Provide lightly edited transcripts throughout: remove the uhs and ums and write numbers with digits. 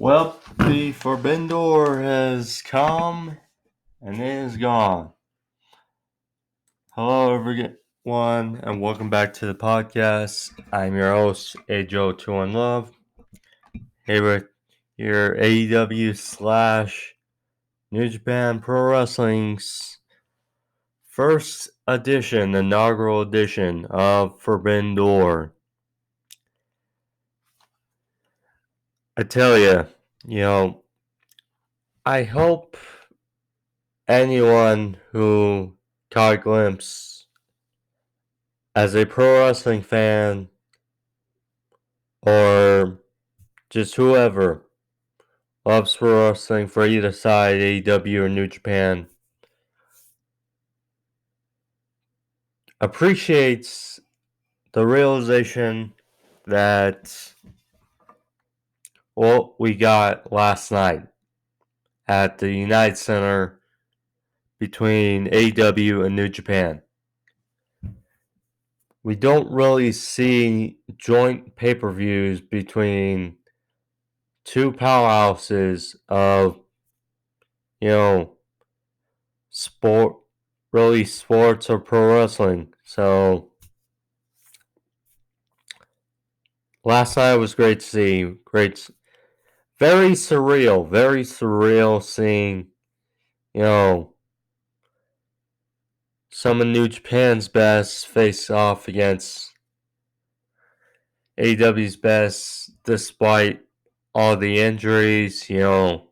Well, the Forbidden Door has come and it is gone. Hello, everyone, and welcome back to the podcast. I'm your host, AJO2 in Love, here with your AEW / New Japan Pro Wrestling's first edition, inaugural edition of Forbidden Door. I tell you, I hope anyone who caught a glimpse as a pro wrestling fan or just whoever loves pro wrestling for either side, AEW or New Japan, appreciates the realization that what we got last night at the United Center between AEW and New Japan. We don't really see joint pay-per-views between two powerhouses of, sports or pro wrestling. So last night was great to see. Very surreal seeing, some of New Japan's best face off against AEW's best despite all the injuries. Few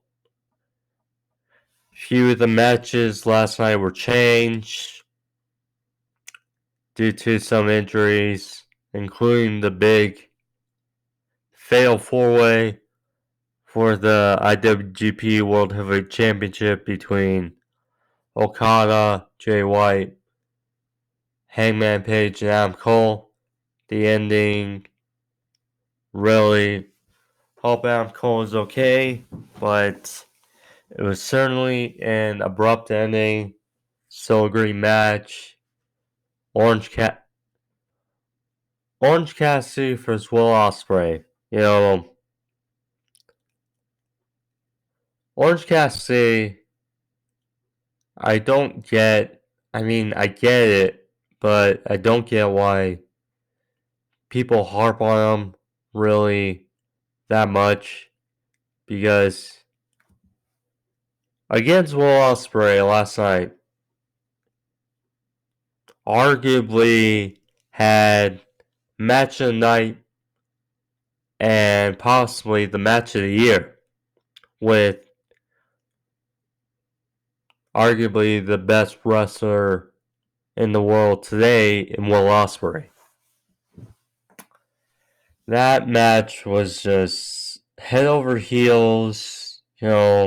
of the matches last night were changed due to some injuries, including the big fatal four-way for the IWGP World Heavyweight Championship between Okada, Jay White, Hangman Page, and Adam Cole. The ending, really, hope Adam Cole is okay, but it was certainly an abrupt ending. Still a great match. Orange Cassidy versus Will Ospreay. Orange Cassidy, I get it, but I don't get why people harp on him really that much, because against Will Ospreay last night, arguably had match of the night and possibly the match of the year with arguably the best wrestler in the world today in Will Ospreay. That match was just head over heels, It's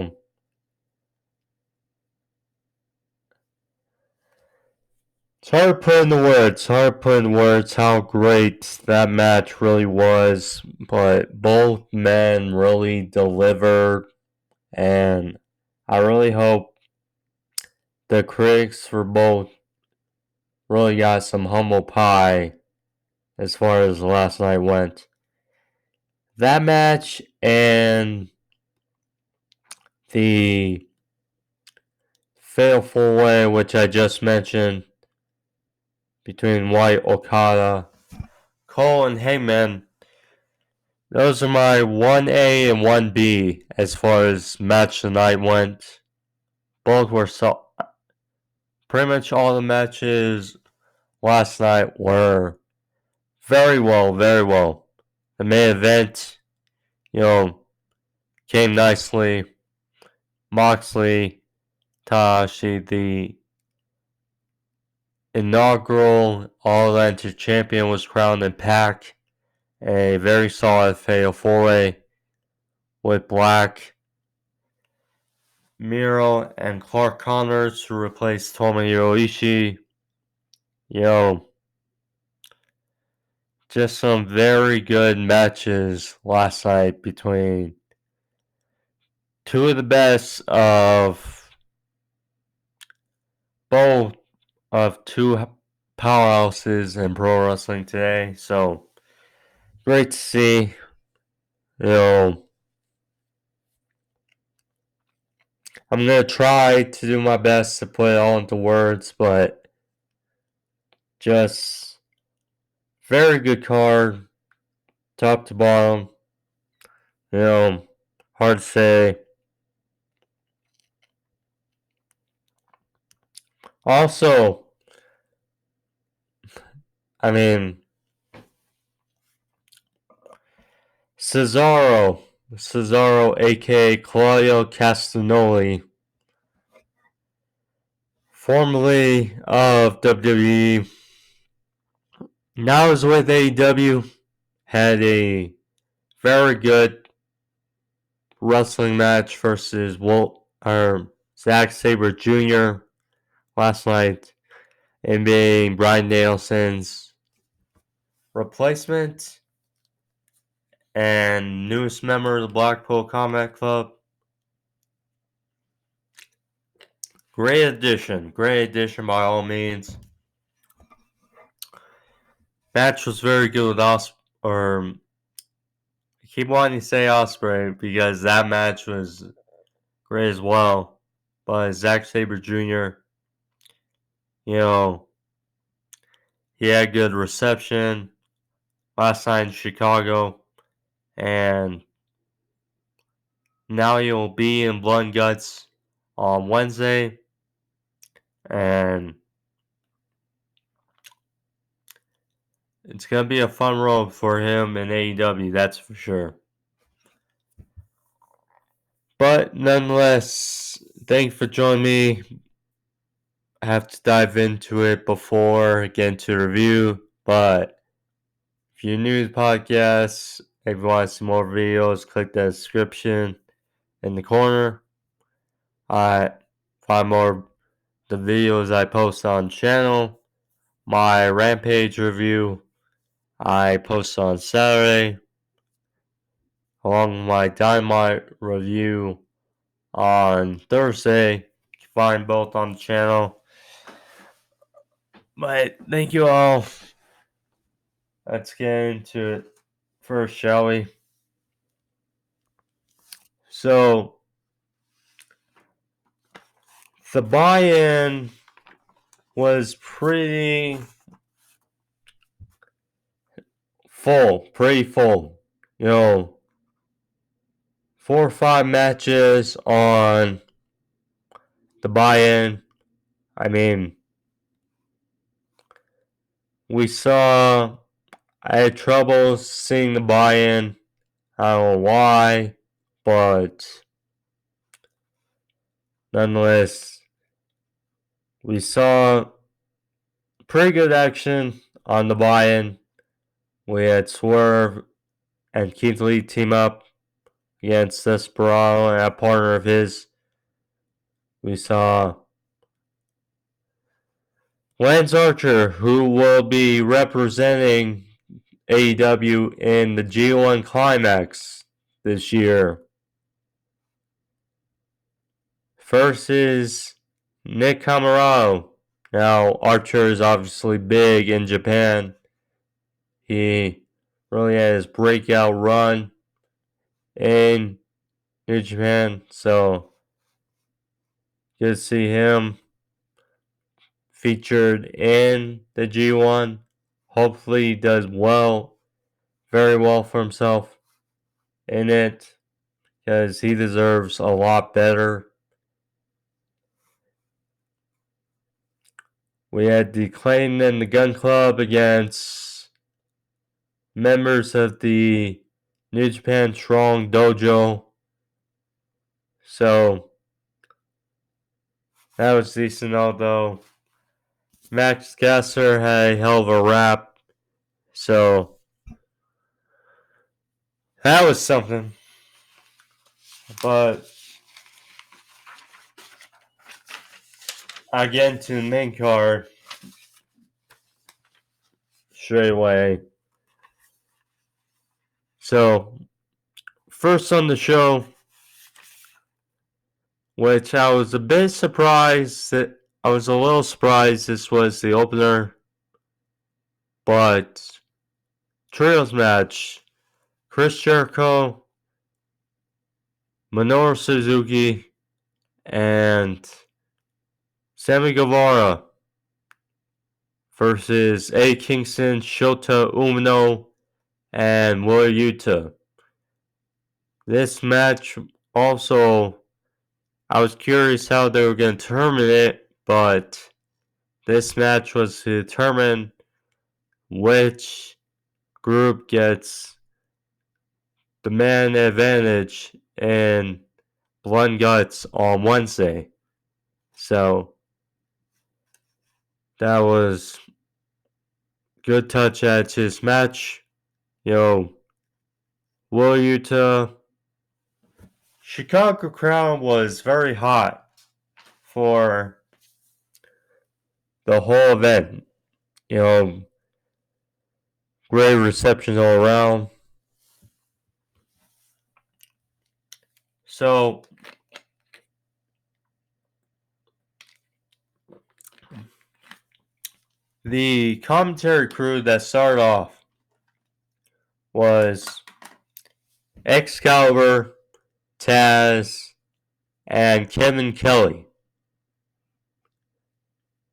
hard to put in words how great that match really was, but both men really delivered, and I really hope the critics for both really got some humble pie as far as last night went. That match and the fatal four-way, which I just mentioned, between White, Okada, Cole, and Hangman, those are my 1A and 1B as far as match of the night went. Both were pretty much all the matches last night were very well. The main event, came nicely. Moxley, Tanahashi, the inaugural All-Atlantic champion, was crowned in Pac. A very solid fatal four-way with Black, Miro, and Clark Connors to replace Tomohiro Ishii. Just some very good matches last night between two of the best of both of two powerhouses in pro wrestling today. So great to see. I'm going to try to do my best to put it all into words, but just very good card, top to bottom. Hard to say. Also, Cesaro, aka Claudio Castagnoli, formerly of WWE, now is with AEW, had a very good wrestling match versus Zack Sabre Jr. last night, and being Bryan Danielson's replacement and newest member of the Blackpool Combat Club. Great addition by all means. Match was very good with I keep wanting to say Ospreay because that match was great as well. But Zack Sabre Jr., he had good reception last night in Chicago, and now he'll be in Blood and Guts on Wednesday, and it's going to be a fun road for him in AEW, that's for sure. But nonetheless, thank you for joining me. I have to dive into it before I get into the review, but if you're new to the podcast, if you want to see more videos, click the description in the corner. I find more the videos I post on the channel. My Rampage review I post on Saturday, along with my Dynamite review on Thursday. You can find both on the channel. But thank you all. Let's get into it first, shall we? So, the buy-in was pretty full. 4 or 5 matches on the buy-in. I had trouble seeing the buy-in. I don't know why, but nonetheless, we saw pretty good action on the buy-in. We had Swerve and Keith Lee team up against Desperado and a partner of his. We saw Lance Archer, who will be representing AEW in the G1 Climax this year, versus Nick Camarado. Now, Archer is obviously big in Japan. He really had his breakout run in New Japan, so good to see him featured in the G1. Hopefully he does very well for himself in it, because he deserves a lot better. We had the Clayton and the Gun Club against members of the New Japan Strong Dojo. So that was decent, although Max Gasser had a hell of a rap. So that was something. But I get into the main card straight away. So, first on the show, which I was a little surprised this was the opener, but trios match, Chris Jericho, Minoru Suzuki, and Sammy Guevara versus A. Kingston, Shota Umino, and Wheeler Yuta. This match also, I was curious how they were going to determine it, but this match was to determine which group gets the man advantage in Blood and Guts on Wednesday. So that was good touch at his match. Will Yuta. Chicago crowd was very hot for the whole event. Great reception all around. So the commentary crew that started off was Excalibur, Taz, and Kevin Kelly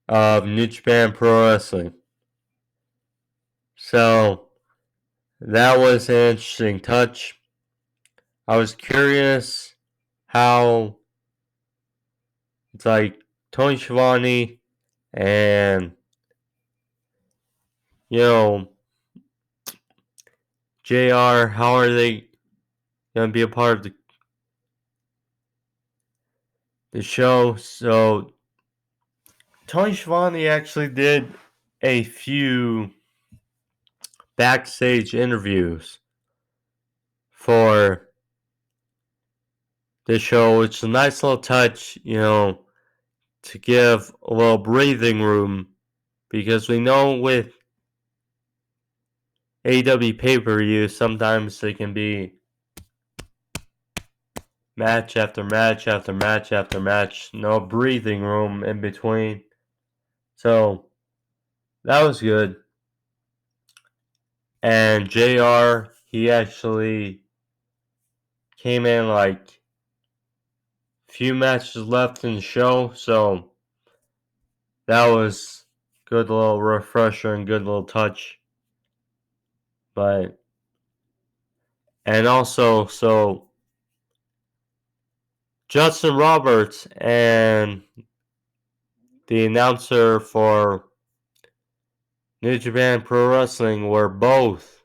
of New Japan Pro Wrestling. So that was an interesting touch. I was curious how it's like Tony Schiavone and JR, how are they going to be a part of the show? So Tony Schiavone actually did a few backstage interviews for the show, which is a nice little touch, to give a little breathing room, because we know with AEW pay-per-view, sometimes they can be match after match after match after match, no breathing room in between. So that was good. And JR, he actually came in like few matches left in the show, so that was good little refresher and good little touch. And also, so Justin Roberts and the announcer for New Japan Pro Wrestling were both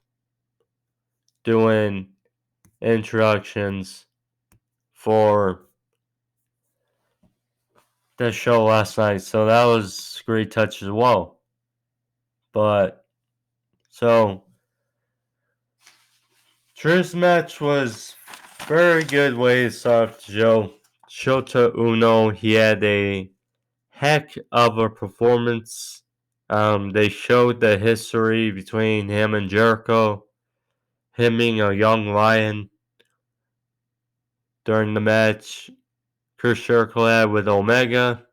doing introductions for the show last night, so that was a great touch as well. But so Drew's match was very good way to start off the show. Shota Uno, he had a heck of a performance. They showed the history between him and Jericho, him being a young lion during the match Chris Jericho had with Omega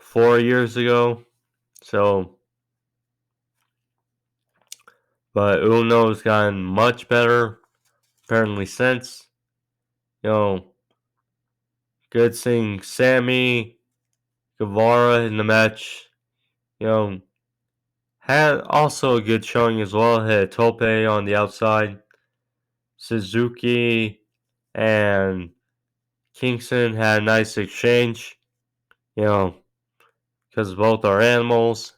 4 years ago. But Uno's gotten much better apparently since. Good seeing Sammy Guevara in the match. Had also a good showing as well. Had Tope on the outside. Suzuki and Kingston had a nice exchange. Because both are animals.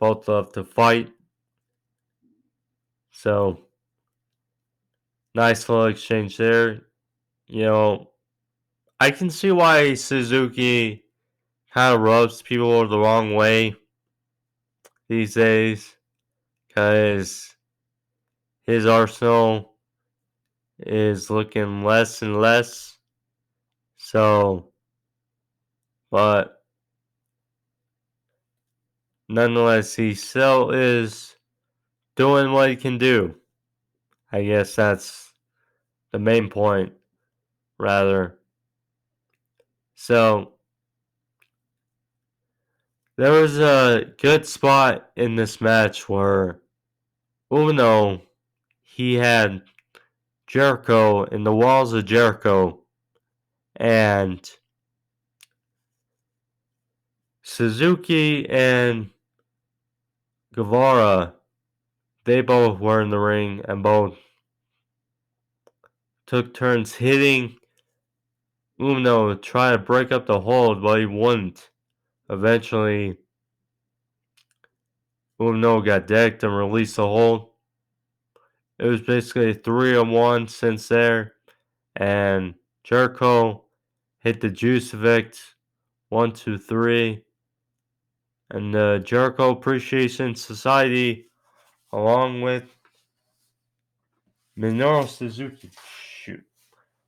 Both love to fight. So, nice little exchange there. I can see why Suzuki kind of rubs people the wrong way these days, because his arsenal is looking less and less. So, but nonetheless, he still is doing what he can do. I guess that's the main point, rather. So, there was a good spot in this match where Uno, he had Jericho in the walls of Jericho, and Suzuki and Guevara, they both were in the ring and both took turns hitting Uno to try to break up the hold, but he wouldn't. Eventually, Uno got decked and released the hold. It was basically a 3-on-1 since there, and Jericho hit the Juice Evict 1, 2, 3, and the Jericho Appreciation Society, along with Minoru Suzuki. Shoot.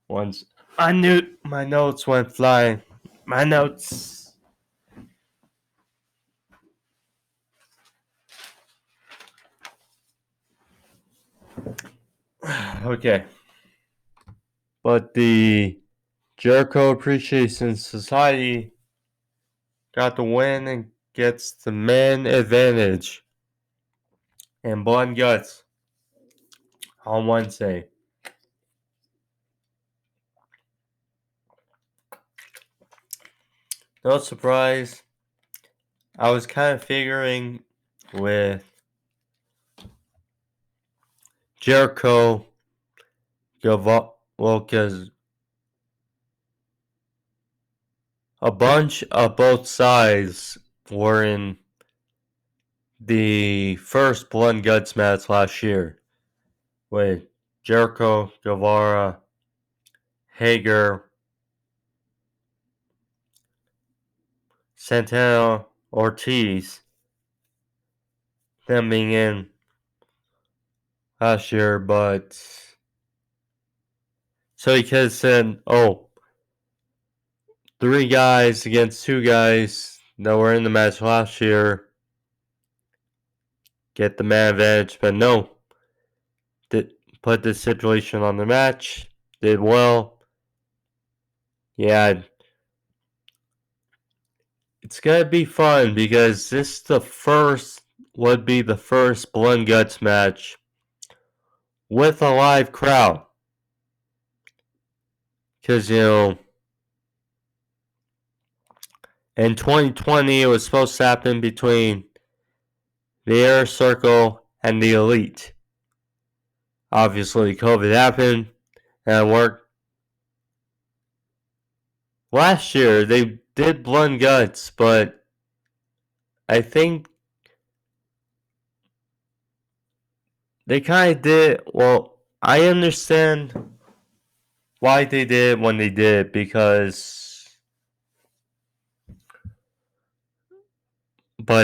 Once I knew my notes went flying. My notes. Okay. But the Jericho Appreciation Society got the win and gets the man advantage and Blood and Guts on Wednesday. No surprise. I was kind of figuring with Jericho, because a bunch of both sides were in the first Blood and Guts match last year with Jericho, Guevara, Hager, Santana, Ortiz, them being in last year, but so he could have said, oh, 3 guys against 2 guys that were in the match last year get the man advantage, but no, did put the stipulation on the match, did well. Yeah, it's gonna be fun because this would be the first Blood and Guts match with a live crowd. Because, in 2020 it was supposed to happen between the Inner Circle and the Elite. Obviously, COVID happened and it worked. Last year they did Blood and Guts, but I think they kind of did. Well, I understand why they did when they did, but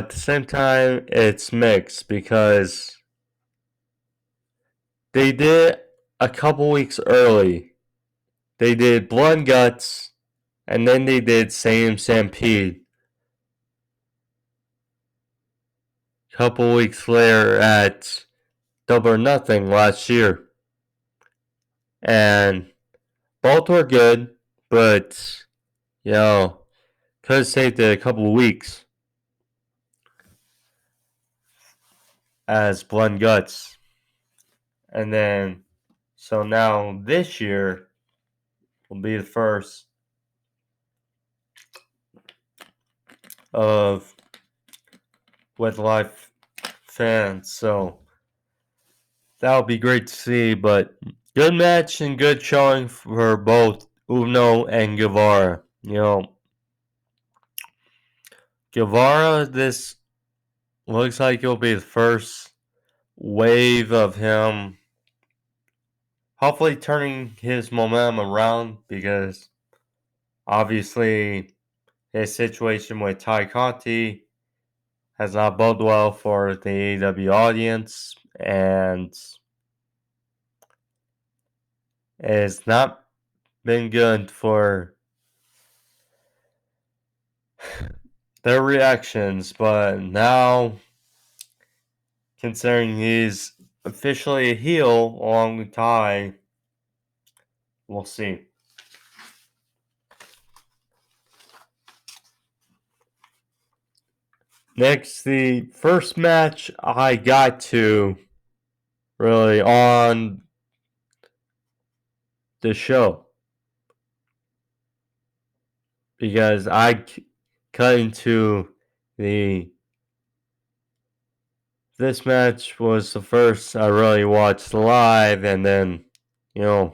at the same time it's mixed because they did a couple weeks early. They did Blood and Guts, and then they did Same Stampede. A couple weeks later at Double or Nothing last year. And both were good, but, could have saved it a couple weeks as Blood and Guts. And then, so now this year will be the first of with live fans, so that'll be great to see. But good match and good showing for both Uno and Guevara. Guevara, this looks like it'll be the first wave of him hopefully turning his momentum around, because obviously his situation with Ty Conti has not boded well for the AEW audience, and it's not been good for their reactions. But now, considering he's officially a heel along with Ty, we'll see. Next, the first match I got to really on the show because I cut into this match was the first I really watched live, and then I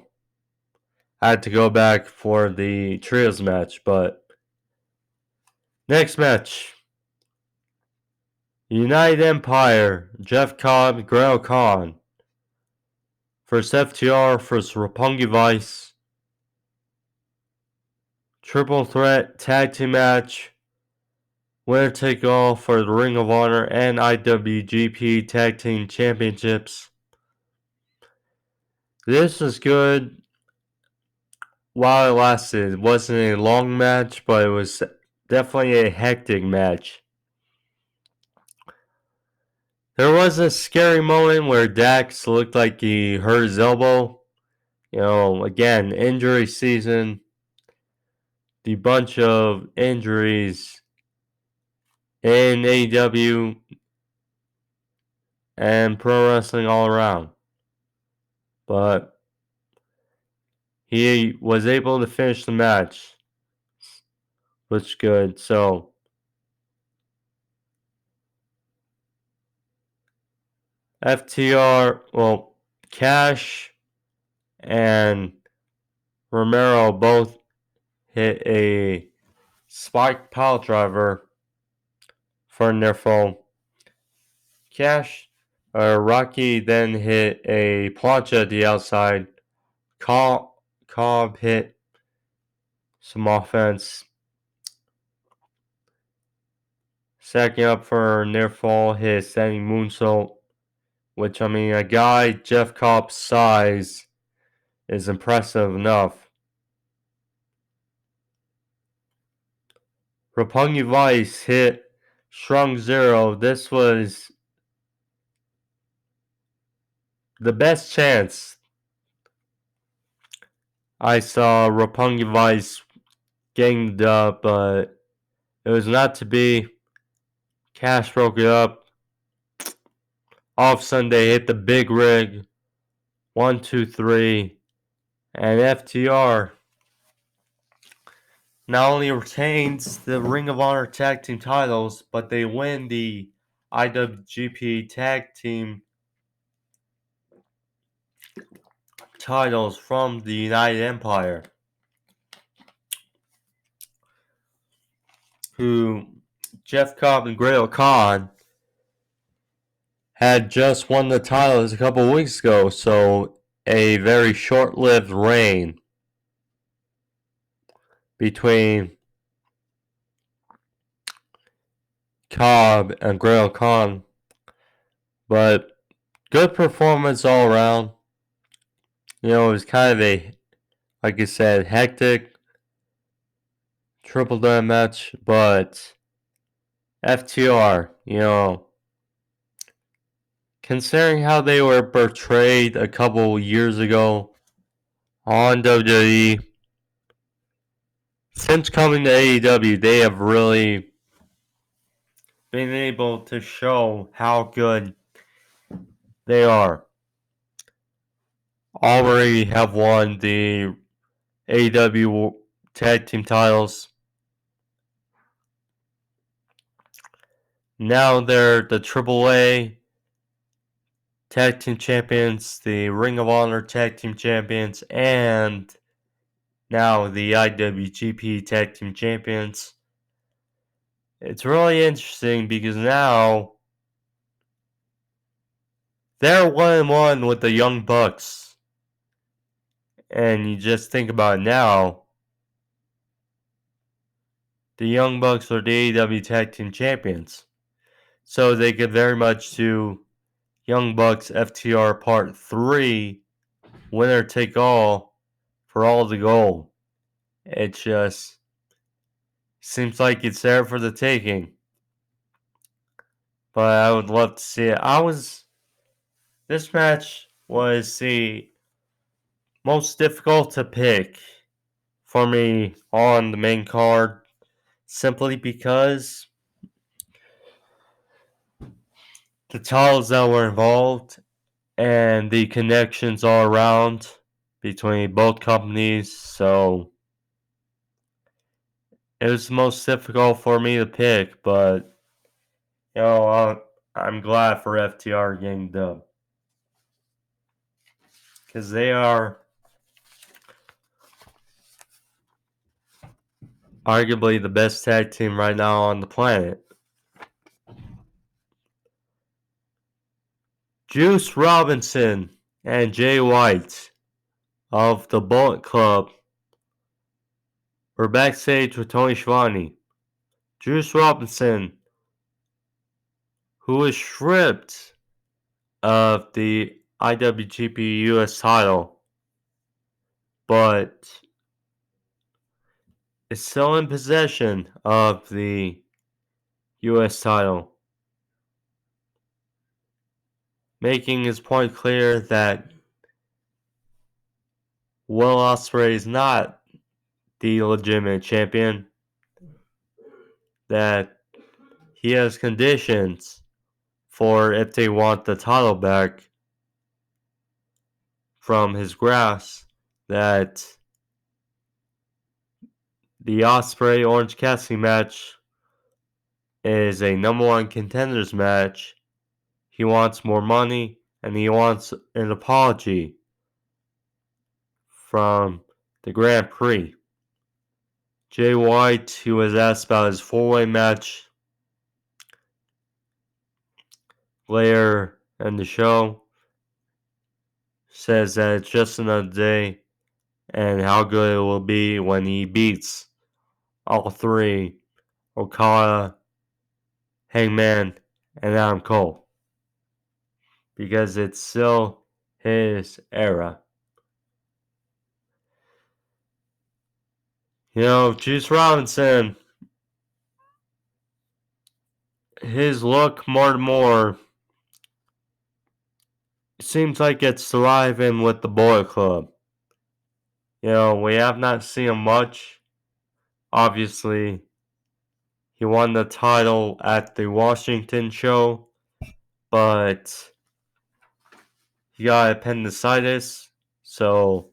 had to go back for the trios match. But next match, United Empire, Jeff Cobb, Grail Khan versus FTR versus Roppangi Vice. Triple threat tag team match. Winner take all for the Ring of Honor and IWGP Tag Team Championships. This was good while it lasted. It wasn't a long match, but it was definitely a hectic match. There was a scary moment where Dax looked like he hurt his elbow. Again, injury season. The bunch of injuries in AEW and pro wrestling all around. But he was able to finish the match, which is good. So FTR, Cash and Romero both hit a spike pile driver for their phone. Rocky then hit a plancha at the outside. Cobb hit some offense. Second up for near fall, hit a standing moonsault. Which, a guy Jeff Cobb's size is impressive enough. Roppongi Vice hit Strong Zero. This was the best chance I saw Roppongi Vice getting the dub, but it was not to be. Cash broke it up. Off Sunday, hit the big rig. 1, 2, 3. And FTR not only retains the Ring of Honor Tag Team titles, but they win the IWGP Tag Team titles from the United Empire, who Jeff Cobb and Grail Khan had just won the titles a couple weeks ago, so a very short-lived reign between Cobb and Grail Khan, but good performance all around. It was kind of a, like I said, hectic triple threat match, but FTR, considering how they were portrayed a couple years ago on WWE, since coming to AEW, they have really been able to show how good they are. Already have won the AEW Tag Team titles. Now they're the AAA Tag Team Champions, the Ring of Honor Tag Team Champions, and now the IWGP Tag Team Champions. It's really interesting because now they're 1-1 with the Young Bucks. And you just think about it now, the Young Bucks are the AEW Tag Team Champions. So they could very much do Young Bucks FTR Part 3, winner take all for all the gold. It just seems like it's there for the taking. But I would love to see it. This match was the most difficult to pick for me on the main card, simply because the titles that were involved and the connections all around. between both companies, so it was the most difficult for me to pick, but I'm glad for FTR getting dub. Because they are arguably the best tag team right now on the planet. Juice Robinson and Jay White of the Bullet Club were backstage with Tony Schiavone. Juice Robinson, who was stripped of the IWGP US title, but is still in possession of the US title, making his point clear that Will Ospreay is not the legitimate champion, that he has conditions for if they want the title back from his grasp, that the Ospreay Orange Cassidy match is a number one contenders match. He wants more money and he wants an apology from the Grand Prix. Jay White, who was asked about his four-way match later in the show, says that it's just another day and how good it will be when he beats all three, Okada, Hangman, and Adam Cole, because it's still his era. Juice Robinson, his look more and more seems like it's thriving with the Bullet Club. We have not seen him much. Obviously, he won the title at the Washington show, but he got appendicitis, so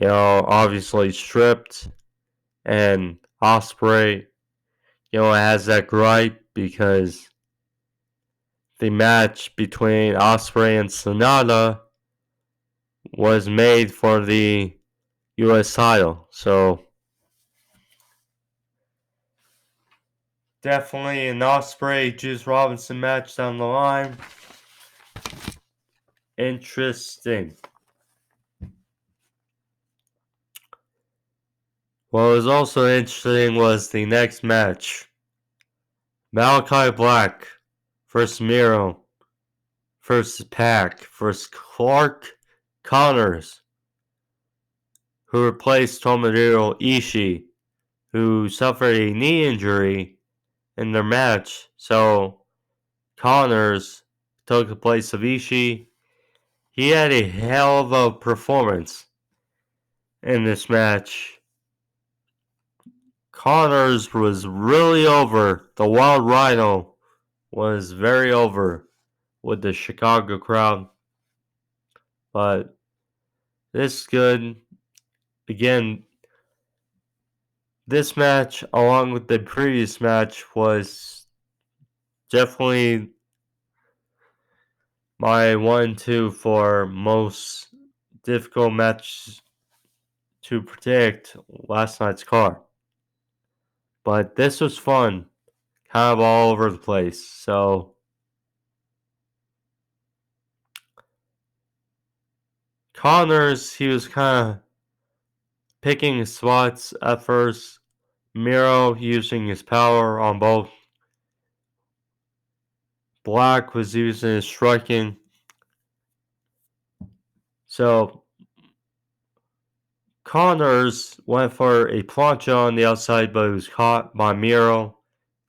obviously stripped. And Ospreay, has that gripe because the match between Ospreay and Sonata was made for the US title. So definitely an Ospreay Juice Robinson match down the line. Interesting. What was also interesting was the next match. Malachi Black versus Miro versus Pac versus Clark Connors, who replaced Tomohiro Ishii, who suffered a knee injury in their match. So Connors took the place of Ishii. He had a hell of a performance in this match. Connors was really over. The Wild Rhino was very over with the Chicago crowd. But this is good. Again, this match, along with the previous match, was definitely my 1-2 for most difficult match to predict last night's card. But this was fun, kind of all over the place. So Connors, he was kind of picking his spots at first. Miro using his power on both. Black was using his striking. So Connors went for a plancha on the outside, but he was caught by Miro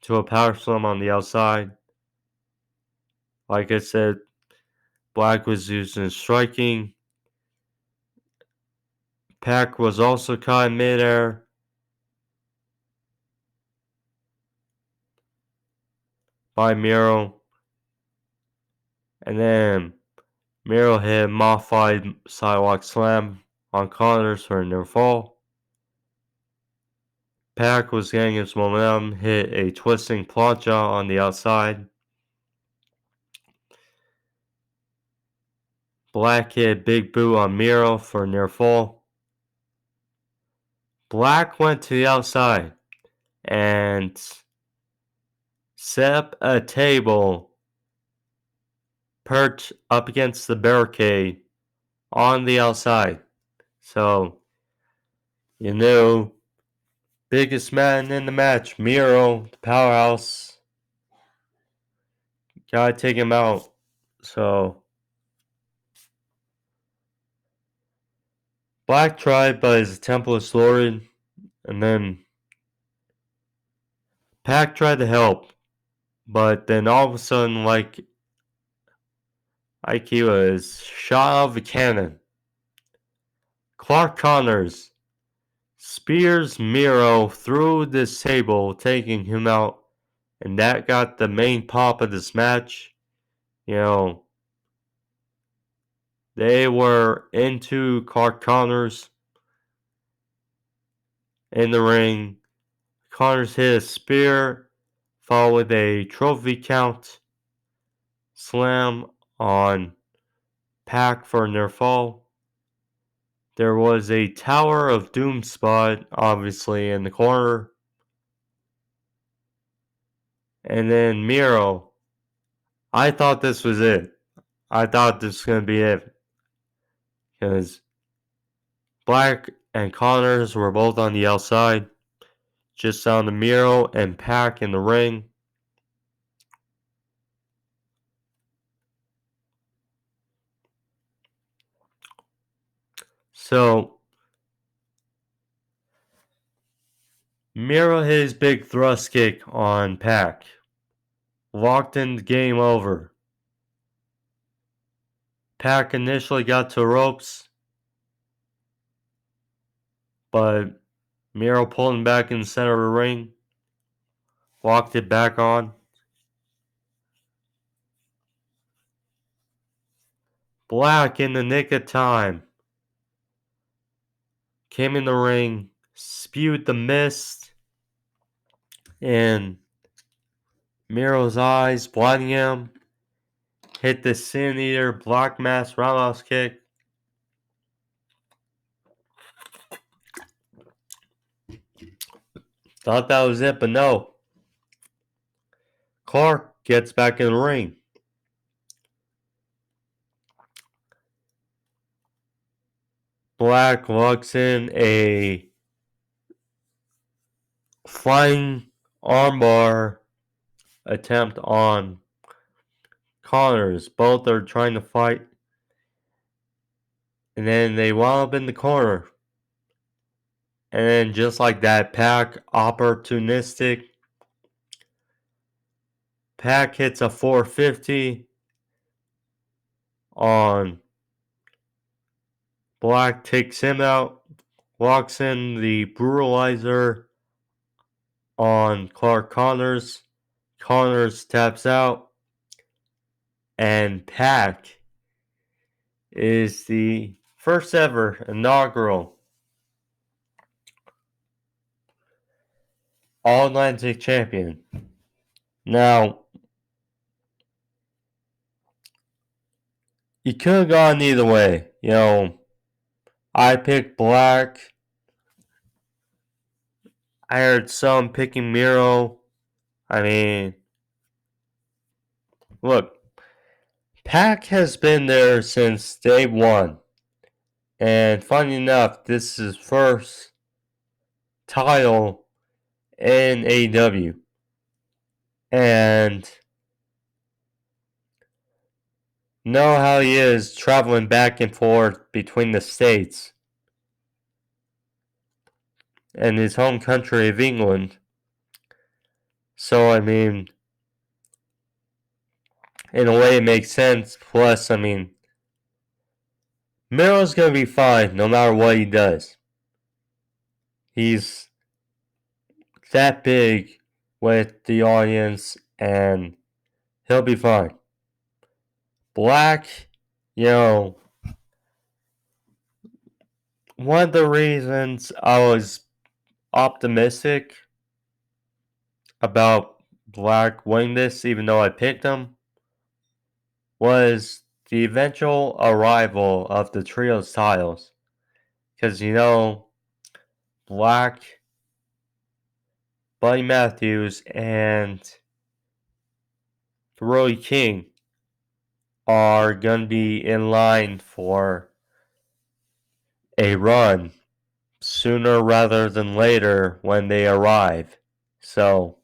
to a power slam on the outside. Like I said, Black was using his striking. Pac was also caught in midair by Miro. And then Miro hit modified sidewalk slam on Connors for a near fall. Pac was getting his momentum, hit a twisting plancha on the outside. Black hit big boot on Miro for a near fall. Black went to the outside and set up a table perched up against the barricade on the outside. So, you knew, biggest man in the match, Miro, the powerhouse, gotta take him out. So, Black tried, but his attempt was thwarted. And then Pac tried to help. But then all of a sudden, like he was shot out of a cannon. Clark Connors spears Miro through this table, taking him out. And that got the main pop of this match. You know, they were into Clark Connors in the ring. Connors hit a spear, followed with a trophy count slam on Pac for a near fall. There was a Tower of Doom spot, obviously, in the corner. And then Miro. I thought this was it. I thought this was going to be it. Because Black and Connors were both on the outside. Just down to Miro and Pac in the ring. So, Miro hit his big thrust kick on Pac. Locked in the game over. Pac initially got to ropes, but Miro pulled him back in the center of the ring. Walked it back on. Black in the nick of time. Came in the ring, spewed the mist in Miro's eyes, blinding him. Hit the Sin Eater Black Mass roundhouse kick. Thought that was it, but no. Clark gets back in the ring. Black locks in a flying armbar attempt on Connors. Both are trying to fight. And then they wound up in the corner. And then just like that, Pac opportunistic. Pac hits a 450 on Black, takes him out. Walks in the brutalizer on Clark Connors. Connors taps out. And Pac is the first ever inaugural All-Atlantic champion. Now, you could have gone either way. You know, I picked Black. I heard some picking Miro. I mean, look, Pac has been there since day one. And funny enough, this is his first title in AEW. And know how he is traveling back and forth between the states and his home country of England. So, I mean, in a way, it makes sense. Plus, I mean, Miro's going to be fine no matter what he does. He's that big with the audience, and he'll be fine. Black You know, one of the reasons I was optimistic about Black winning this, even though I picked him, was the eventual arrival of the trios titles. Because, Black, Buddy Matthews, and Roy King are going to be in line for a run sooner rather than later when they arrive. So,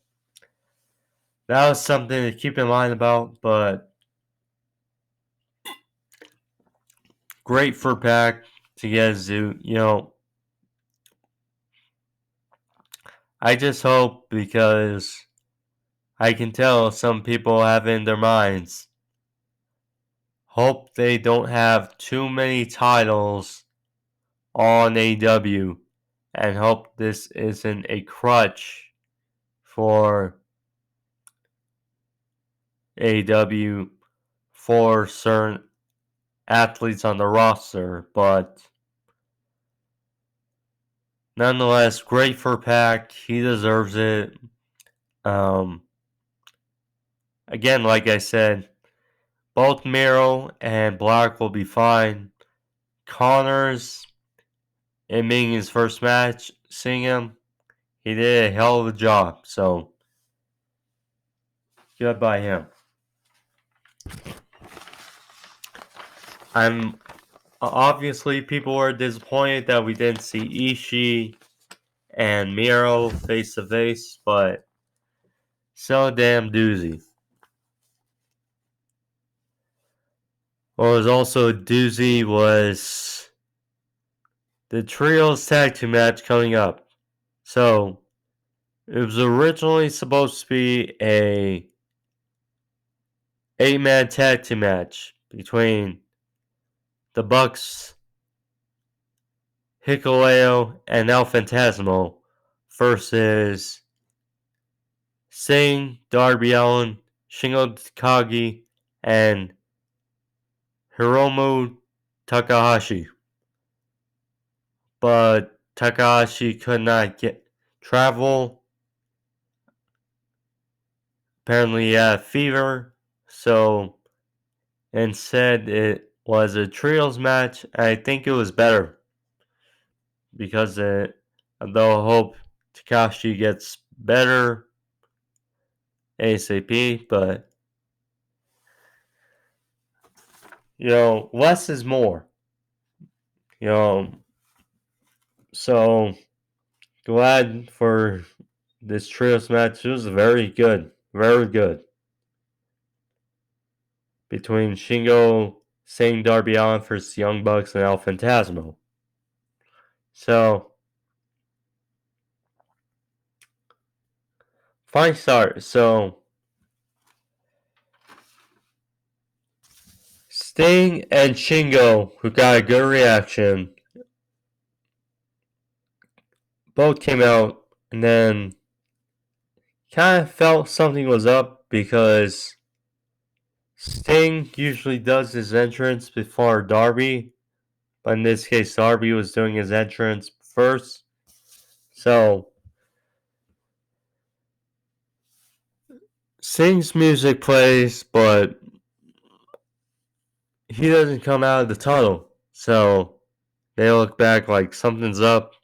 that was something to keep in mind about, but great for Pac to get Zoo. I just hope, because I can tell some people have in their minds, hope they don't have too many titles on AEW, and hope this isn't a crutch for AEW for certain athletes on the roster. But nonetheless, great for Pac. He deserves it. Again, like I said, both Miro and Black will be fine. Connors, it being his first match, seeing him, he did a hell of a job. So, good by him. Obviously, people were disappointed that we didn't see Ishii and Miro face to face, but so damn doozy. What was also a doozy was the trios tag team match coming up. So, it was originally supposed to be a 8-man tag team match between the Bucks, Hikuleo, and El Phantasmo versus Singh, Darby Allin, Shingo Takagi, and Hiromu Takahashi. But Takahashi could not travel. Apparently he had a fever, so instead it was a trios match. I think it was better because though I hope Takahashi gets better ASAP, but less is more. So glad for this trios match. It was very good. Very good. Between Shingo, Singh, Darby Allin versus Young Bucks and El Phantasmo. So, fine start. So, Sting and Shingo, who got a good reaction, both came out and then kind of felt something was up because Sting usually does his entrance before Darby, but in this case, Darby was doing his entrance first. So, Sting's music plays, but he doesn't come out of the tunnel. So, they look back like something's up.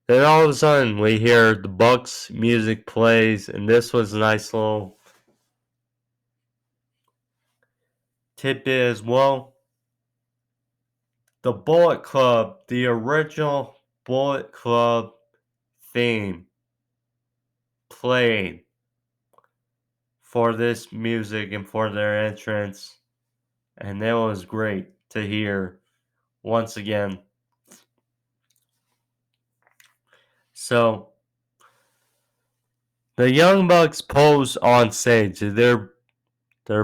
Then all of a sudden, we hear the Bucks music plays, and this was a nice little tidbit as well. The Bullet Club, the original Bullet Club theme, played for this music and for their entrance, and that was great to hear once again. So, the Young Bucks pose on stage. Their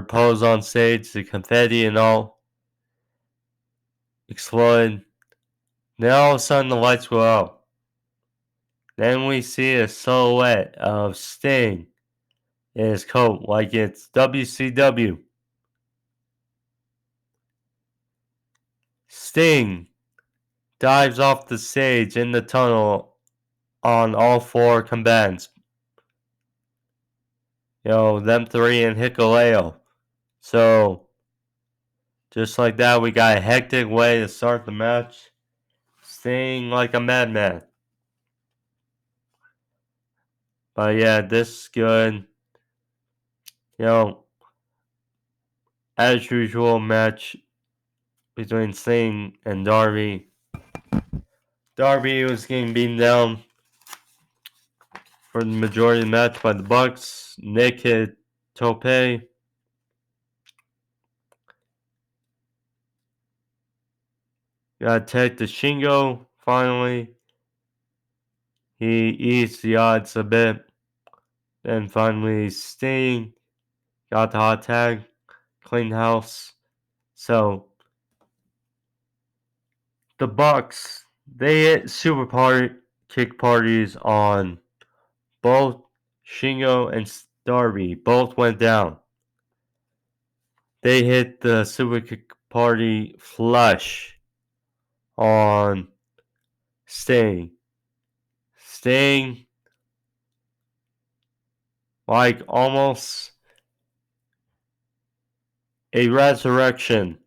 pose on stage, the confetti and all explode. Then all of a sudden the lights go out. Then we see a silhouette of Sting in his coat like it's WCW. Sting dives off the stage in the tunnel on all four combatants. Them three and Hikuleo. So, just like that, we got a hectic way to start the match. Sting like a madman. But yeah, this is good. As usual, match between Sting and Darby. Darby was getting beaten down for the majority of the match by the Bucks. Nick hit Tope. Got tag to Shingo finally. He eats the odds a bit. Then finally Sting got the hot tag. Clean house. So the Bucks, they hit super kick parties on both Shingo and Darby. Both went down. They hit the super kick party flush on Sting. Sting, like almost a resurrection.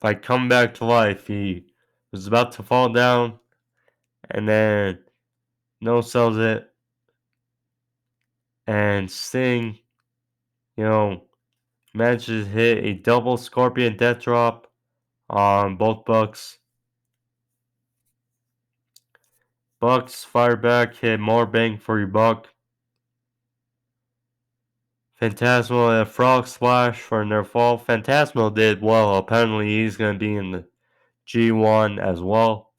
Like come back to life. He was about to fall down and then no sells it. And Sting, manages to hit a double Scorpion Death Drop on both Bucks. Bucks fire back, hit more bang for your buck. Phantasmo and a frog splash for their fall. Phantasmo did well. Apparently he's going to be in the G1 as well.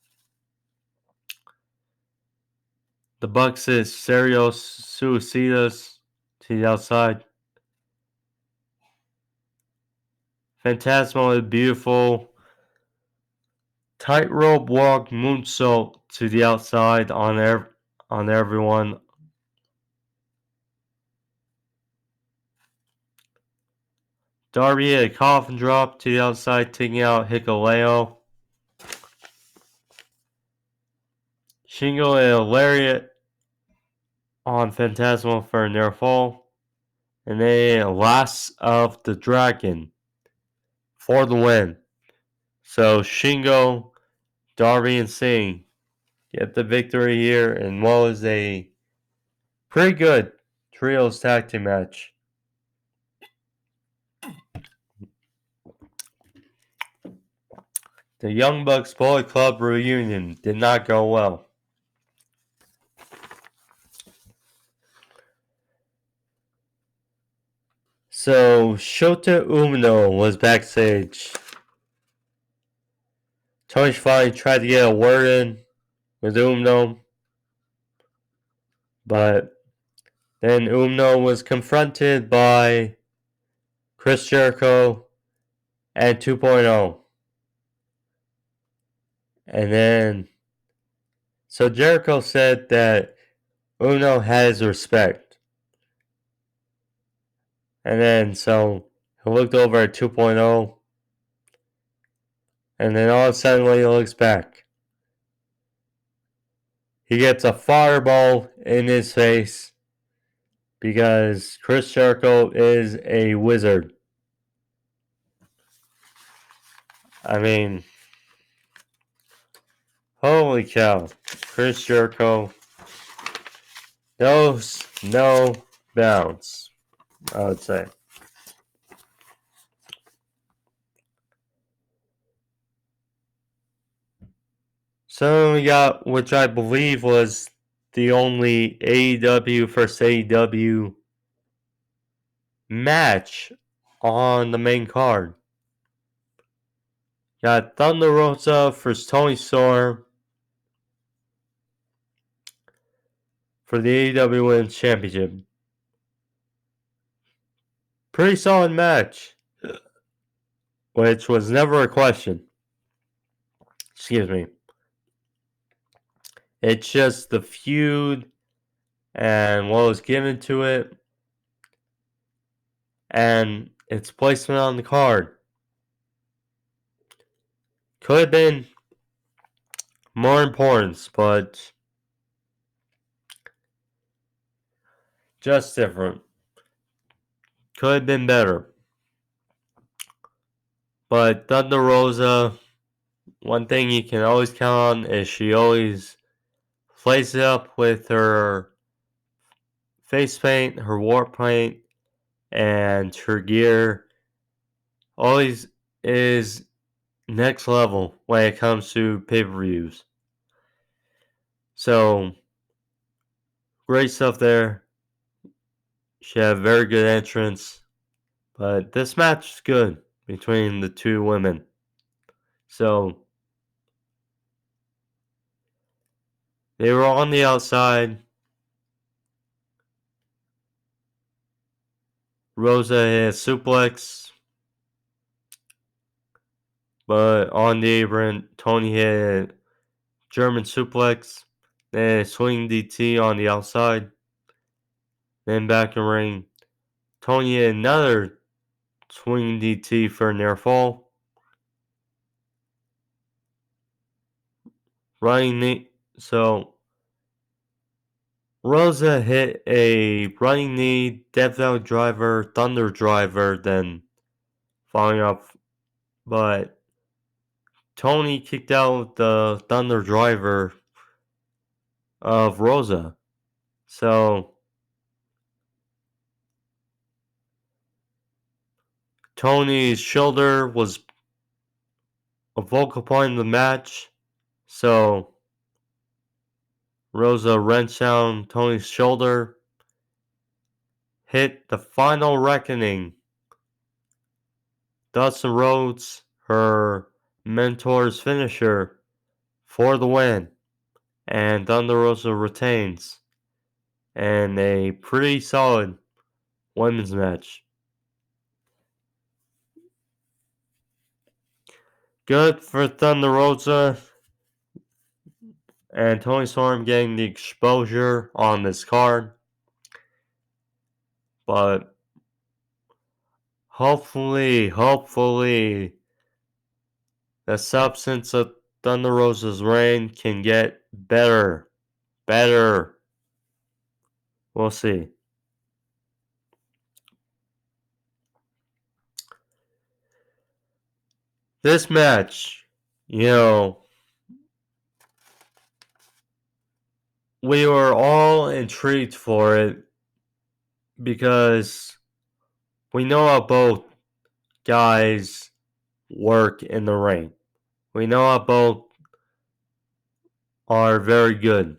The Bucks is Serios Suicidas to the outside. Phantasmo is beautiful. Tightrope walk moonsault to the outside on everyone. Darby a coffin drop to the outside, taking out Hikuleo. Shingo a lariat on Phantasmo for a near fall. And a Last of the Dragon for the win. So Shingo, Darby, and Singh get the victory here in what was a pretty good trios tag team match. The Young Bucks Bullet Club reunion did not go well. So Shota Umino was backstage. Tony Schiavone tried to get a word in with Umino, but then Umino was confronted by Chris Jericho and 2.0. And then, so Jericho said that Umino has respect. And then, so he looked over at 2.0. And then all of a sudden, when he looks back, he gets a fireball in his face because Chris Jericho is a wizard. I mean, holy cow. Chris Jericho knows no bounds, I would say. So we got, which I believe was the only AEW versus AEW match on the main card. Got Thunder Rosa versus Toni Storm for the AEW Women's Championship. Pretty solid match, which was never a question. Excuse me. It's just the feud and what was given to it and its placement on the card. Could have been more importance, but just different. Could have been better. But Thunder Rosa, one thing you can always count on is she always plays it up with her face paint, her war paint, and her gear. Always is next level when it comes to pay-per-views. So, great stuff there. She had a very good entrance. But this match is good between the two women. So, they were on the outside. Rosa hit a suplex. But on the apron, Toni hit a German suplex. Then a swing DT on the outside. Then back in ring. Toni hit another swing DT for a near fall. Running knee. So, Rosa hit a running knee, Death Valley driver, Thunder driver, then following up. But Toni kicked out the Thunder driver of Rosa. So, Toni's shoulder was a focal point of the match. So, Rosa wrenched down Toni's shoulder, hit the final reckoning. Dustin Rhodes, her mentor's finisher, for the win. And Thunder Rosa retains. And a pretty solid women's match. Good for Thunder Rosa and Toni Storm getting the exposure on this card. But hopefully, the substance of Thunder Rosa's reign can get better. We'll see. This match, we were all intrigued for it because we know how both guys work in the ring. We know how both are very good.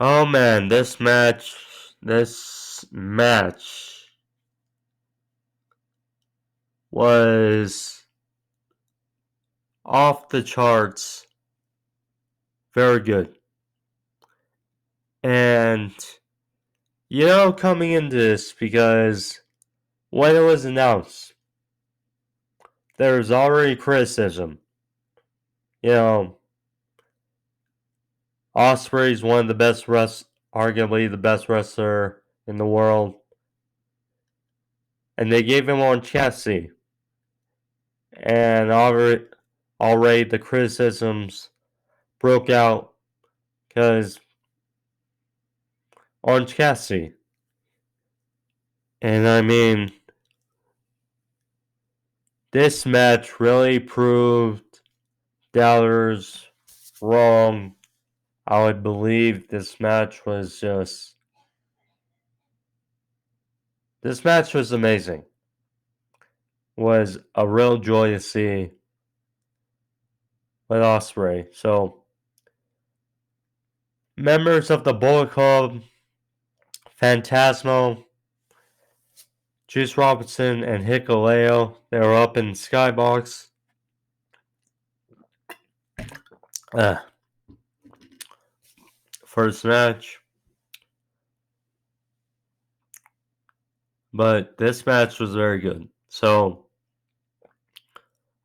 Oh man, this match was off the charts. Very good. And, coming into this, because when it was announced, there was already criticism. Ospreay is one of the best arguably the best wrestler in the world. And they gave him Orange Cassidy. And already the criticisms broke out because Orange Cassidy. And I mean, this match really proved doubters wrong. I would believe this match was amazing. Was a real joy to see with Ospreay. So, members of the Bullet Club, Phantasmo, Juice Robinson, and Hikuleo, they were up in Skybox. First match. But this match was very good. So,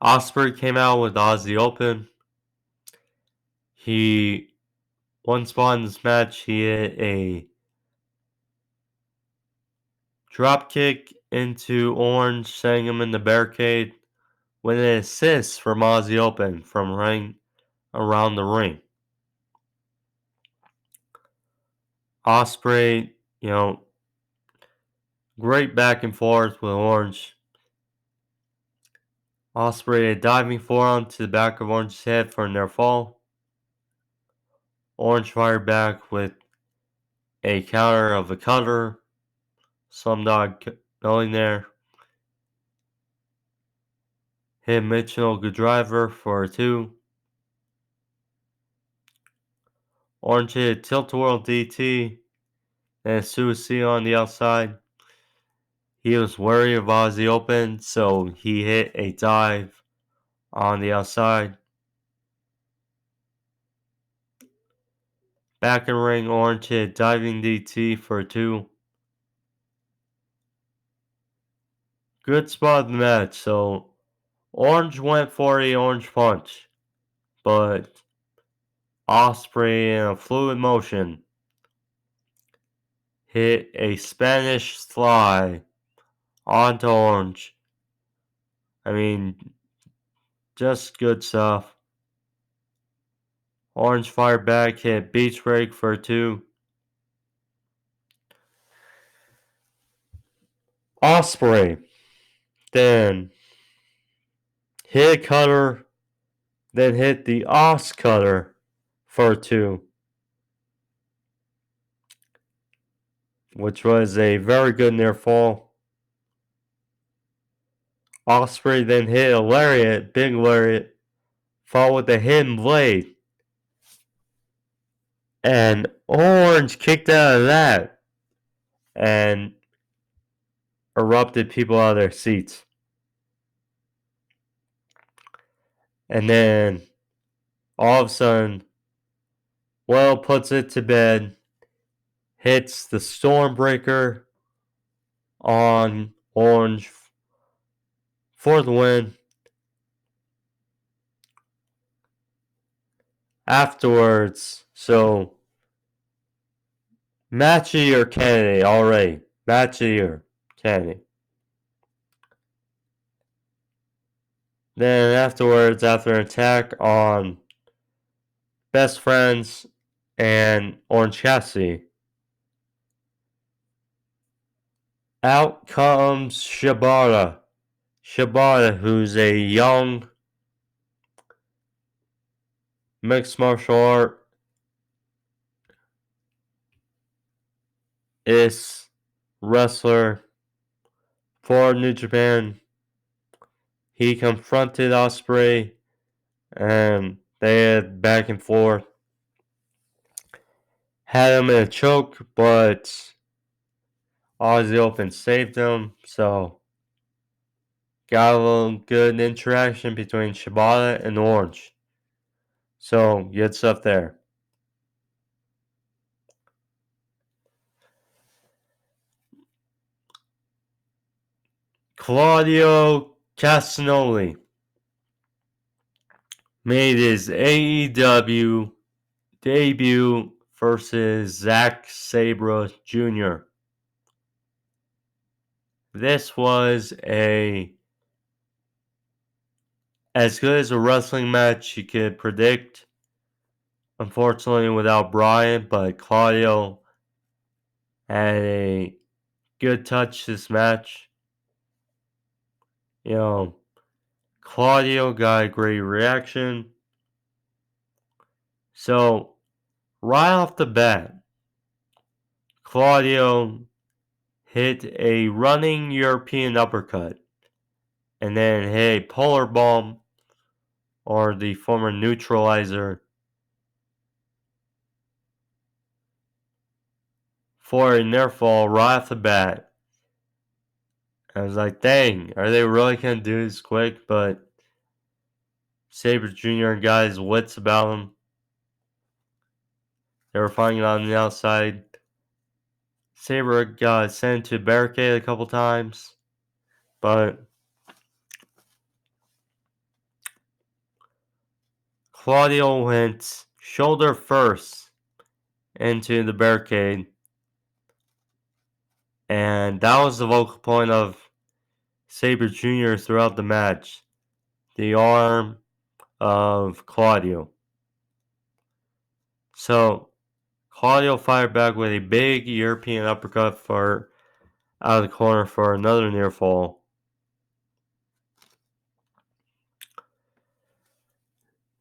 Ospreay came out with Aussie Open. He, one spot in this match, he hit a drop kick into Orange, sending him in the barricade with an assist from Aussie Open from around the ring. Ospreay, great back and forth with Orange. Ospreay a diving forearm to the back of Orange's head for a near fall. Orange fired back with a counter of a cutter. Slumdog going there. Hit Mitchell good driver for a 2. Orange hit tilt-a-whirl DT and Suicide on the outside. He was wary of Aussie Open, so he hit a dive on the outside. Back in ring, Orange hit diving DT for a 2. Good spot of the match, so Orange went for a orange punch, but Ospreay in a fluid motion hit a Spanish fly onto Orange. I mean, just good stuff. Orange fired back, hit beach break for a 2. Ospreay then hit cutter, then hit the Os cutter for a 2, which was a very good near fall. Ospreay then hit a lariat, big lariat, followed with a hidden blade. And Orange kicked out of that and erupted people out of their seats. And then all of a sudden, Will puts it to bed, hits the Stormbreaker on Orange for the win. Afterwards, so match of the year candidate already. Match of the year candidate. Then afterwards, after an attack on Best Friends and Orange Cassidy, out comes Shibata. Shibata, who's a young mixed martial artist wrestler for New Japan. He confronted Ospreay and they had back and forth. Had him in a choke, but Aussie Open saved him, so got a little good interaction between Shibata and Orange. So, good stuff there. Claudio Castagnoli made his AEW debut versus Zack Sabre Jr. This was as good as a wrestling match you could predict. Unfortunately, without Brian, but Claudio had a good touch this match. Claudio got a great reaction. So, right off the bat, Claudio hit a running European uppercut and then hit a polar bomb, or the former neutralizer, for a near fall right off the bat. I was like, dang, are they really going to do this quick? But Sabre Jr. got his wits about him. They were fighting on the outside. Sabre got sent to barricade a couple times, but Claudio went shoulder first into the barricade, and that was the vocal point of Sabre Jr. throughout the match. the arm of Claudio. So Claudio fired back with a big European uppercut for out of the corner for another near fall.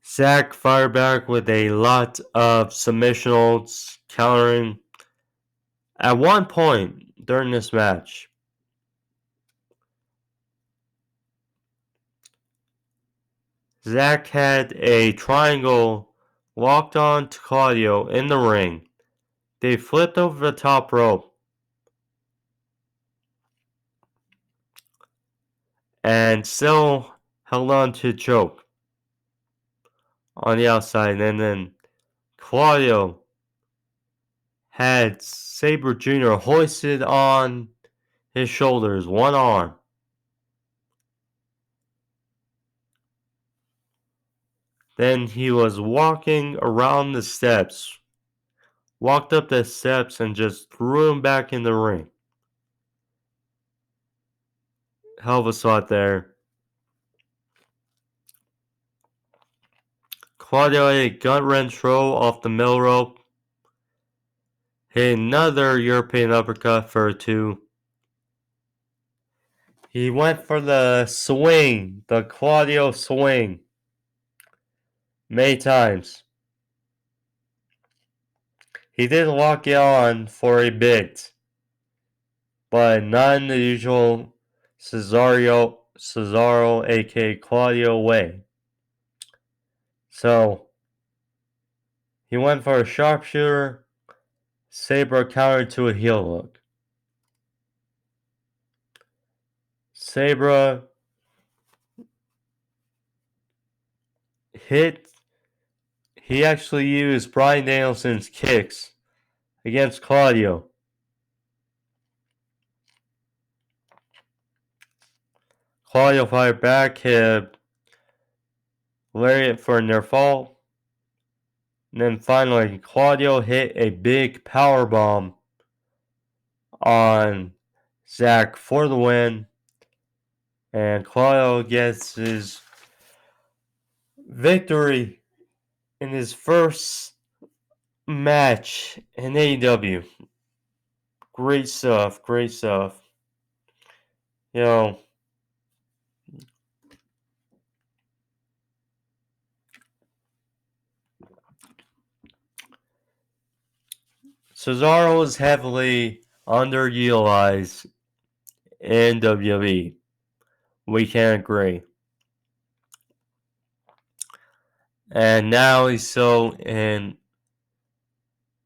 Zack fired back with a lot of submission holds, countering. At one point during this match, Zack had a triangle locked on to Claudio in the ring. They flipped over the top rope and still held on to choke on the outside. And then Claudio had Sabre Jr. hoisted on his shoulders, one arm. Then he was walking around the steps, walked up the steps and just threw him back in the ring. Hell of a spot there. Claudio hit a gut wrench roll off the middle rope. Hit another European uppercut for a 2. He went for the swing, the Claudio swing, many times. He did lock it on for a bit, but not in the usual Cesaro aka Claudio way. So he went for a sharpshooter. Sabre countered to a heel hook. Sabre hit. He actually used Bryan Danielson's kicks against Claudio. Claudio fired back, hit lariat for a near fall. And then finally, Claudio hit a big power bomb on Zack for the win. And Claudio gets his victory in his first match in AEW. Great stuff, great stuff. You know, Cesaro is heavily underutilized in WWE. We can agree. And now he's so in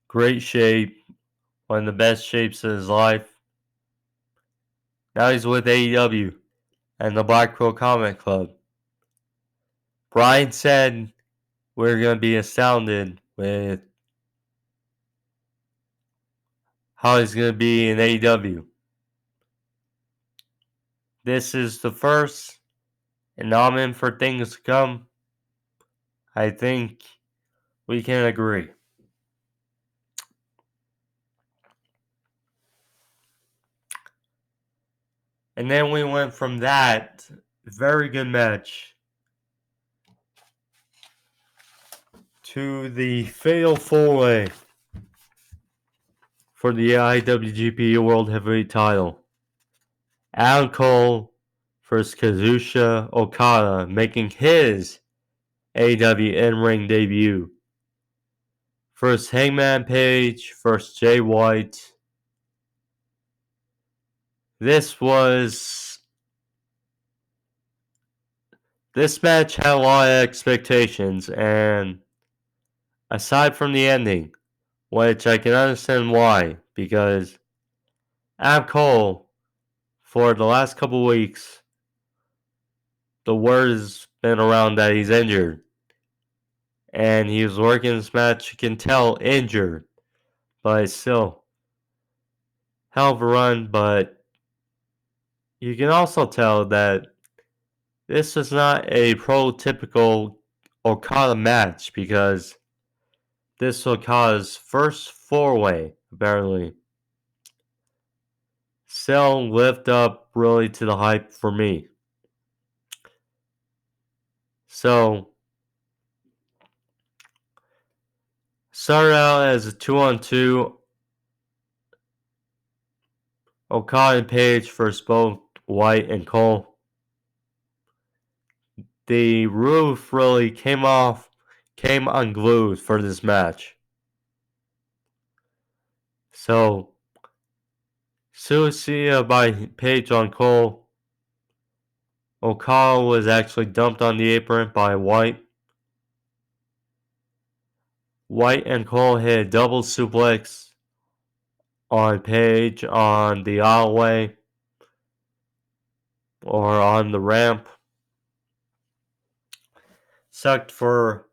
great shape, one of the best shapes of his life. Now he's with AEW and the Blackpool Combat Club. Brian said we're going to be astounded with how he's going to be in AEW. This is the first, and I'm in for things to come. I think we can agree. And then we went from that very good match to the fatal 4-way for the IWGP World Heavyweight title. Adam Cole versus Kazuchika Okada making his AEW in-ring debut. First Hangman Page versus Jay White. This match had a lot of expectations, and aside from the ending, which I can understand why, because Adam Cole, for the last couple weeks, the word has been around that he's injured. And he was working this match, you can tell, injured. But still, hell of a run, but you can also tell that this is not a prototypical Okada match, because this was Okada's first 4-way, apparently. Still lived up really to the hype for me. So, started out as a 2-on-2. Okada and Page versus both White and Cole. The roof really came unglued for this match. So, suicide by Page on Cole. Okada was actually dumped on the apron by White. White and Cole hit a double suplex on Page on the aisleway or on the ramp. Sucked for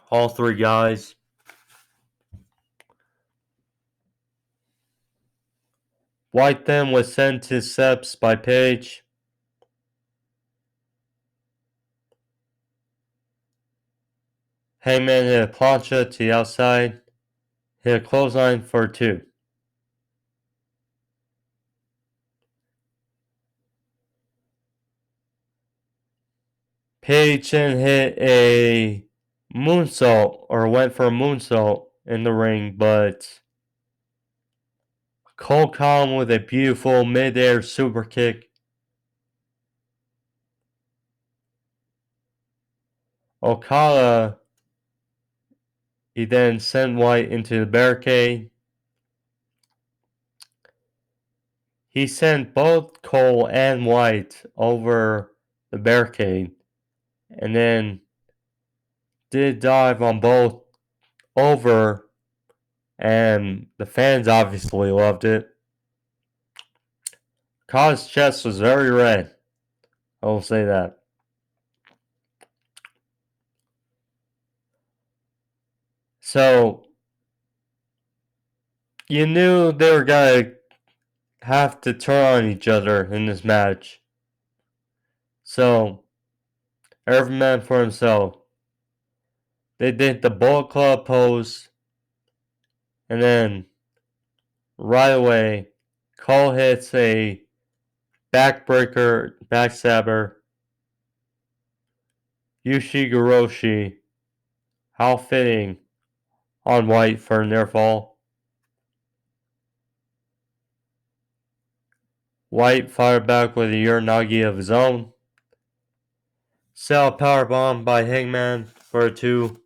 all three guys. White then was sent to steps by Page. Hangman hit a plancha to the outside. Hit a clothesline for 2. Page then hit a moonsault, or went for a moonsault in the ring, but Cole caught him with a beautiful mid-air super kick. Okada, he then sent White into the barricade. He sent both Cole and White over the barricade, and then did dive on both over, and the fans obviously loved it. Okada's chest was very red. I will say that. So, you knew they were going to have to turn on each other in this match. So, every man for himself. They did the Bullet Club pose, and then right away, Cole hits a backbreaker, backstabber. Hiroshi, how fitting on White for a near fall. White fired back with a Uranagi of his own. Cell powerbomb by Hangman for a 2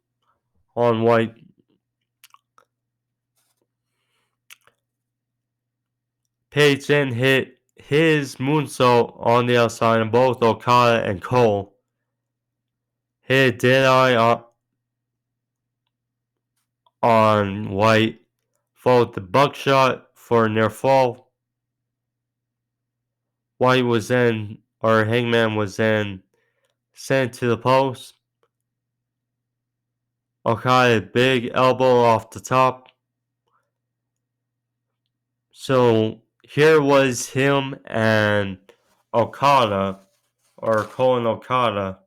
on White. Page then hit his moonsault on the outside of both Okada and Cole. Hit Deadeye on White. Followed the buckshot for a near fall. White was then, or Hangman was then sent to the post. Okada big elbow off the top. So here was him and Okada, or Cole and Okada.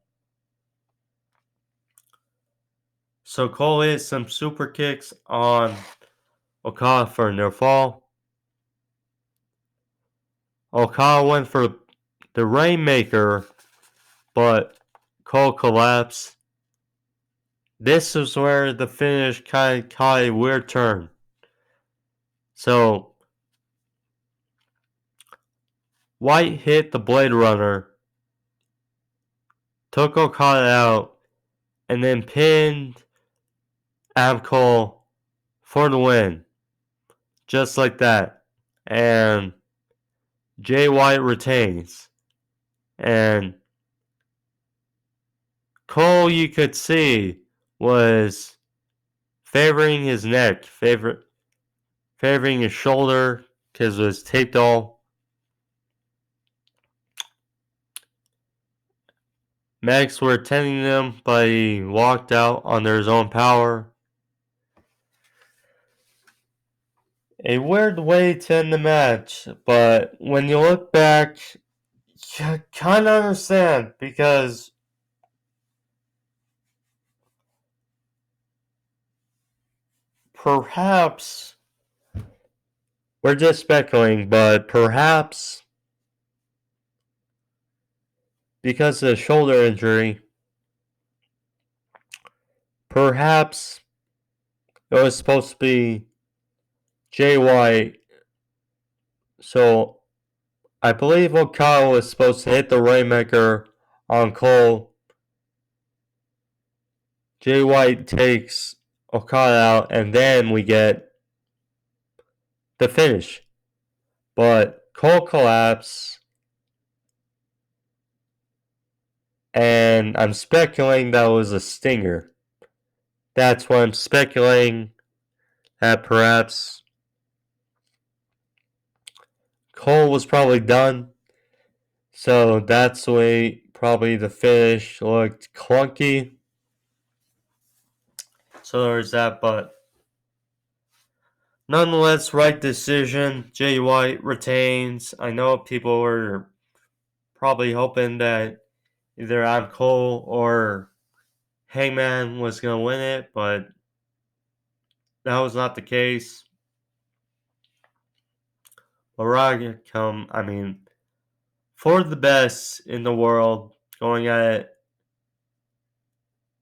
So Cole hit some super kicks on Okada for a near fall. Okada went for the Rainmaker, but Cole collapsed. This is where the finish kind of caught a weird turn. So White hit the Blade Runner, took Okada out, and then pinned Adam Cole for the win. Just like that. And Jay White retains. And Cole, you could see, was favoring his neck, favoring his shoulder, because it was taped all. Medics were attending them, but he walked out under his own power. A weird way to end the match, but when you look back, you kind of understand, because perhaps, we're just speculating, but perhaps because of the shoulder injury, Perhaps it was supposed to be Jay White. So I believe Okada was supposed to hit the Rainmaker on Cole. Jay White takes Okada out, and then we get the finish. But Cole collapsed, and I'm speculating that was a stinger. That's what I'm speculating, that perhaps Cole was probably done. So that's the way probably the finish looked clunky. So there's that, but nonetheless, right decision. Jay White retains. I know people were probably hoping that either Adam Cole or Hangman was going to win it, but that was not the case. Mariah for the best in the world, going at it.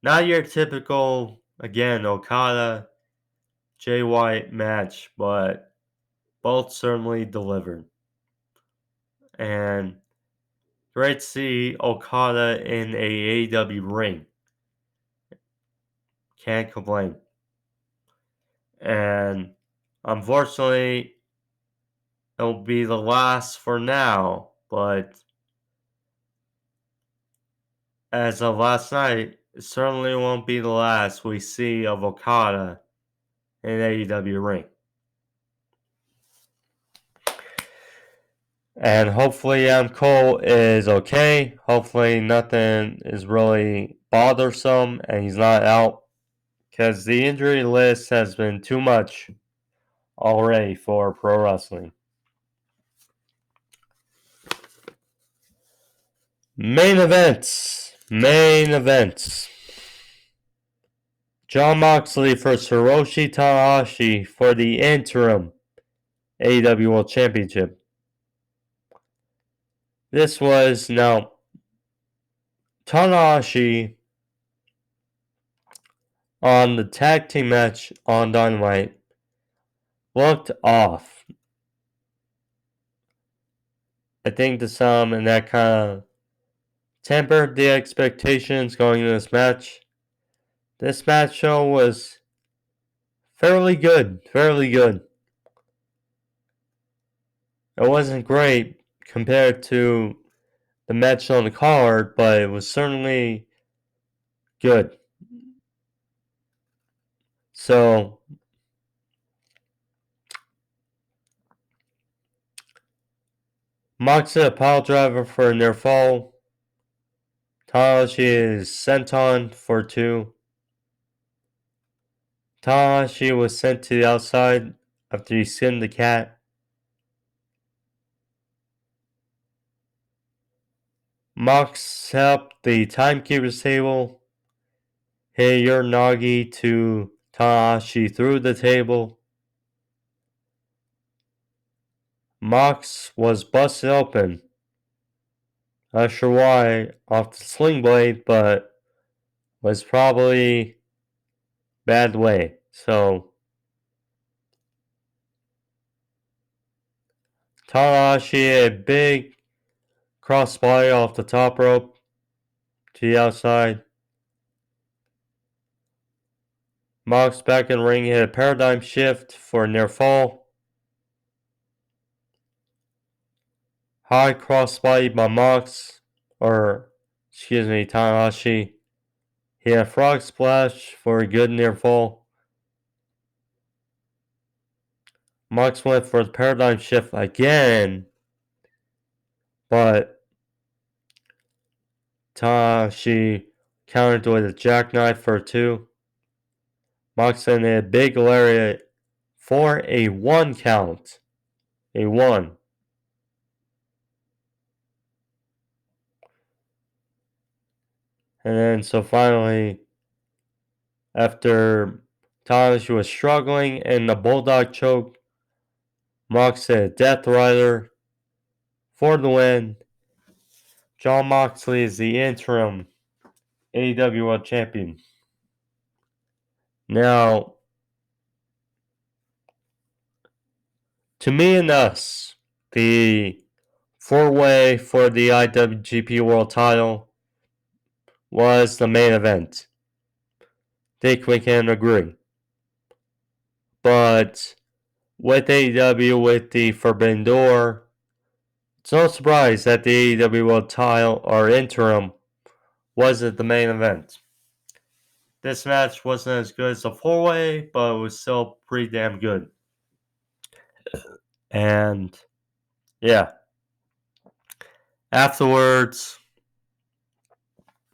Not your typical, again, Okada, Jay White match, but both certainly delivered. And great to see Okada in a AEW ring. Can't complain. And unfortunately, it'll be the last for now, but as of last night, it certainly won't be the last we see of Okada in AEW ring. And hopefully Cole is okay. Hopefully nothing is really bothersome and he's not out. Because the injury list has been too much already for pro wrestling. Main events. Jon Moxley versus Hiroshi Tanahashi for the interim AEW World Championship. This was now Tanahashi on the tag team match on Dynamite looked off. I think to some, and that kind of tempered the expectations going into this match. This match show was fairly good. It wasn't great compared to the match on the card, but it was certainly good. So, Moxley a pile driver for a near fall. Tanahashi is senton for 2. Tanahashi was sent to the outside after he skinned the cat. Mox helped the timekeeper's table. Hit your Nagi to Tanahashi through the table. Mox was busted open. Not sure why off the sling blade, but was probably bad way. So Tanahashi a big crossbody off the top rope to the outside. Mox back in the ring, hit a paradigm shift for a near fall. High crossbody by Tanahashi. He had a frog splash for a good near fall. Mox went for the paradigm shift again, but Tanahashi countered with a jackknife for a 2. Mox sent a big lariat for a 1 count. A 1. And then so finally, after Tanahashi was struggling in the bulldog choke, Mox hit a Death Rider for the win. Jon Moxley is the interim AEW World Champion. Now, to me and us, the four-way for the IWGP World Title was the main event. Think we can agree. But with AEW, with the Forbidden Door, it's no surprise that the AEW World Title or Interim wasn't the main event. This match wasn't as good as the four-way, but it was still pretty damn good. And yeah, afterwards,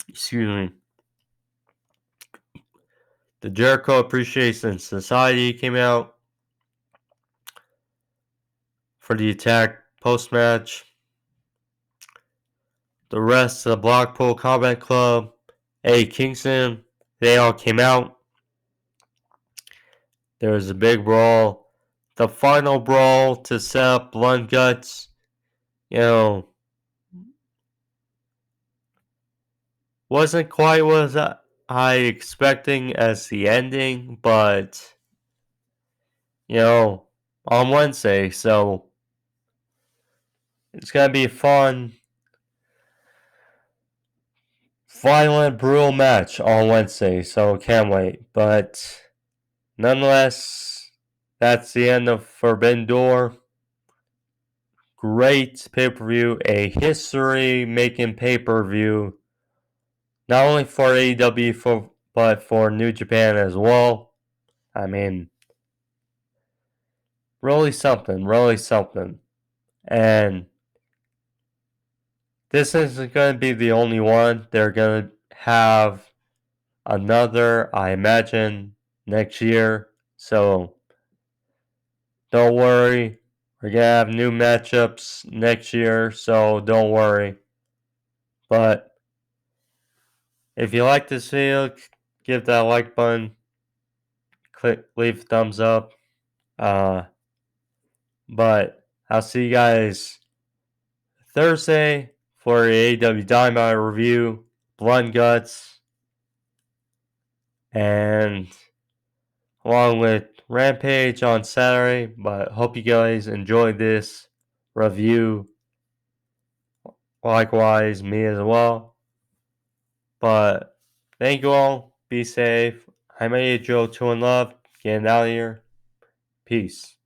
excuse me, the Jericho Appreciation Society came out for the attack post-match. The rest of the Blackpool Combat Club, Eddie Kingston, they all came out. There was a big brawl. The final brawl to set up Blood Guts, wasn't quite what I expecting as the ending, but on Wednesday, so it's gonna be a fun, violent, brutal match on Wednesday, so can't wait. But nonetheless, that's the end of Forbidden Door. Great pay-per-view, a history-making pay-per-view, not only for AEW, but for New Japan as well. I mean, really something, really something. And this isn't going to be the only one. They're going to have another, I imagine, next year. So don't worry. We're going to have new matchups next year. So don't worry. But if you like this video, give that like button. Leave a thumbs up. But I'll see you guys Thursday for a AEW Dynamite review, Blood Guts, and along with Rampage on Saturday. But hope you guys enjoyed this review. Likewise, me as well. But thank you all. Be safe. I'm AEW Joe 2 in Love. Getting out of here. Peace.